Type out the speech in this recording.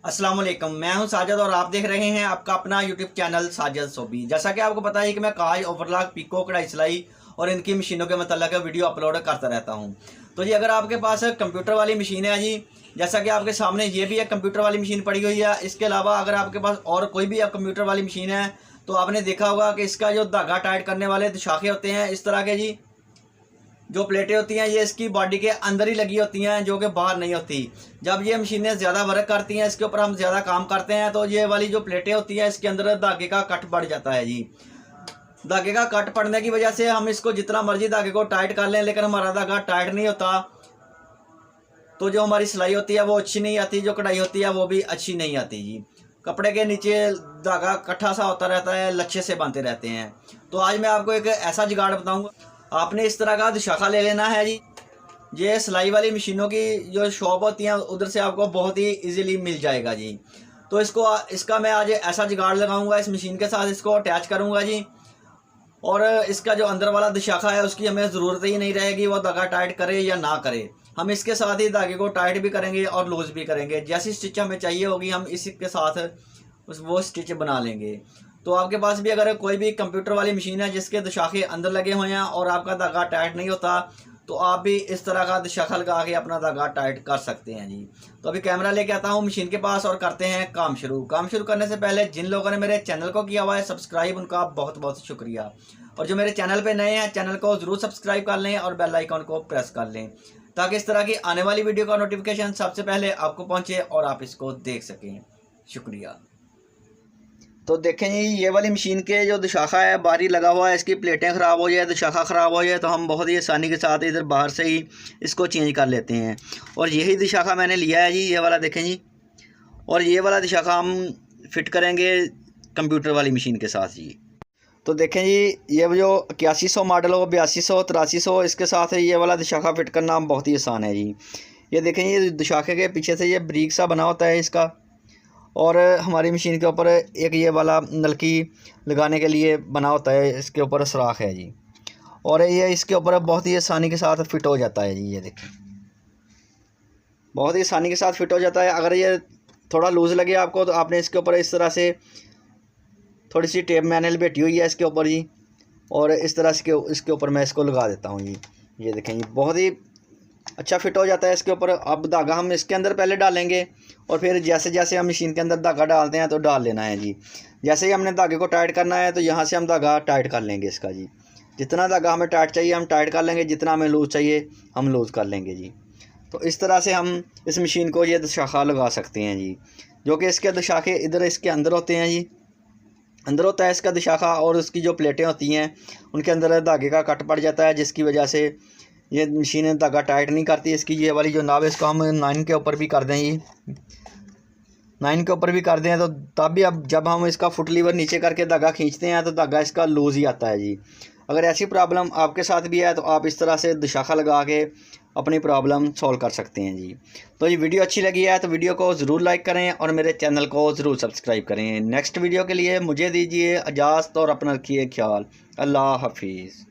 अस्सलाम वालेकुम, मैं हूं साजिद और आप देख रहे हैं आपका अपना यूट्यूब चैनल साजिद सोबी। जैसा कि आपको पता है कि मैं काज, ओवरलॉक, पिको, कढ़ाई सिलाई और इनकी मशीनों के मतलब वीडियो अपलोड करता रहता हूं। तो जी अगर आपके पास कंप्यूटर वाली मशीन है जी, जैसा कि आपके सामने ये भी एक कंप्यूटर वाली मशीन पड़ी हुई है। इसके अलावा अगर आपके पास और कोई भी कंप्यूटर वाली मशीन है तो आपने देखा होगा कि इसका जो धागा टाइट करने वाले शाखे होते हैं इस तरह के जी, जो प्लेटें होती हैं ये इसकी बॉडी के अंदर ही लगी होती हैं, जो कि बाहर नहीं होती। जब ये मशीनें ज़्यादा वर्क करती हैं, इसके ऊपर हम ज़्यादा काम करते हैं, तो ये वाली जो प्लेटें होती हैं इसके अंदर धागे का कट पड़ जाता है जी। धागे का कट पड़ने की वजह से हम इसको जितना मर्जी धागे को टाइट कर लें, लेकिन हमारा धागा टाइट नहीं होता, तो जो हमारी सिलाई होती है वो अच्छी नहीं आती, जो कढ़ाई होती है वो भी अच्छी नहीं आती जी। कपड़े के नीचे धागा इकट्ठा सा होता रहता है, लच्छे से बनते रहते हैं। तो आज मैं आपको एक ऐसा जुगाड़ बताऊंगा। आपने इस तरह का शाखा ले लेना है जी। ये सिलाई वाली मशीनों की जो शॉप होती हैं उधर से आपको बहुत ही इजीली मिल जाएगा जी। तो इसका मैं आज ऐसा जुगाड़ लगाऊंगा, इस मशीन के साथ इसको अटैच करूंगा जी। और इसका जो अंदर वाला शाखा है उसकी हमें ज़रूरत ही नहीं रहेगी, वो धागा टाइट करे या ना करे। हम इसके साथ ही धागे को टाइट भी करेंगे और लूज़ भी करेंगे। जैसी स्टिच हमें चाहिए होगी हम इसके साथ वो स्टिच बना लेंगे। तो आपके पास भी अगर कोई भी कंप्यूटर वाली मशीन है जिसके शाखे अंदर लगे हुए हैं और आपका धागा टाइट नहीं होता, तो आप भी इस तरह का शाखा लगा के अपना धागा टाइट कर सकते हैं जी। तो अभी कैमरा लेके आता हूँ मशीन के पास और करते हैं काम शुरू। काम शुरू करने से पहले जिन लोगों ने मेरे चैनल को किया हुआ है सब्सक्राइब, उनका बहुत बहुत शुक्रिया। और जो मेरे चैनल पे नए हैं चैनल को ज़रूर सब्सक्राइब कर लें और बेल आइकन को प्रेस कर लें, ताकि इस तरह की आने वाली वीडियो का नोटिफिकेशन सबसे पहले आपको पहुँचे और आप इसको देख सकें। शुक्रिया। तो देखें जी, ये वाली मशीन के जो शाखा है बाहरी लगा हुआ है, इसकी प्लेटें ख़राब हो जाए तो शाखा ख़राब हो जाए तो हम बहुत ही आसानी के साथ इधर बाहर से ही इसको चेंज कर लेते हैं। और यही शाखा मैंने लिया है जी, ये वाला देखें जी। और ये वाला शाखा हम फिट करेंगे कंप्यूटर वाली मशीन के साथ जी। तो देखें जी, ये जो 8100 मॉडल हो, 8200, 8300, इसके साथ ये वाला शाखा फिट करना बहुत ही आसान है जी। ये देखें ये शाखे के पीछे से ये ब्रिक सा बना होता है इसका, और हमारी मशीन के ऊपर एक ये वाला नलकी लगाने के लिए बना होता है, इसके ऊपर सुराख है जी। और ये इसके ऊपर बहुत ही आसानी के साथ फिट हो जाता है जी। ये देखें बहुत ही आसानी के साथ फिट हो जाता है। अगर ये थोड़ा लूज़ लगे आपको तो आपने इसके ऊपर इस तरह से थोड़ी सी टेप मैंने लपेटी हुई है इसके ऊपर जी, और इस तरह से इसके ऊपर मैं इसको लगा देता हूँ जी। ये देखें जी बहुत ही अच्छा फिट हो जाता है इसके ऊपर। अब धागा हम इसके अंदर पहले डालेंगे और फिर जैसे जैसे हम मशीन के अंदर धागा डालते हैं तो डाल लेना है जी। जैसे ही हमने धागे को टाइट करना है तो यहाँ से हम धागा टाइट कर लेंगे इसका जी। जितना धागा हमें टाइट चाहिए हम टाइट कर लेंगे, जितना हमें लूज़ चाहिए हम लूज़ कर लेंगे जी। तो इस तरह से हम इस मशीन को ये शाखा लगा सकते हैं जी, जो कि इसके शाखे इधर इसके अंदर होते हैं जी। अंदर होता है इसका शाखा, और उसकी जो प्लेटें होती हैं उनके अंदर धागे का कट पड़ जाता है, जिसकी वजह से ये मशीन धागा टाइट नहीं करती। इसकी ये वाली जो नाव है इसको हम 9 के ऊपर भी कर दें जी, 9 के ऊपर भी कर दें तो तब भी अब जब हम इसका फुट लीवर नीचे करके धागा खींचते हैं तो धागा इसका लूज़ ही आता है जी। अगर ऐसी प्रॉब्लम आपके साथ भी है तो आप इस तरह से शाखा लगा के अपनी प्रॉब्लम सॉल्व कर सकते हैं जी। तो ये वीडियो अच्छी लगी है तो वीडियो को ज़रूर लाइक करें और मेरे चैनल को ज़रूर सब्सक्राइब करें। नेक्स्ट वीडियो के लिए मुझे दीजिए इजाज़त और अपना रखिए ख्याल। अल्लाह हाफिज़।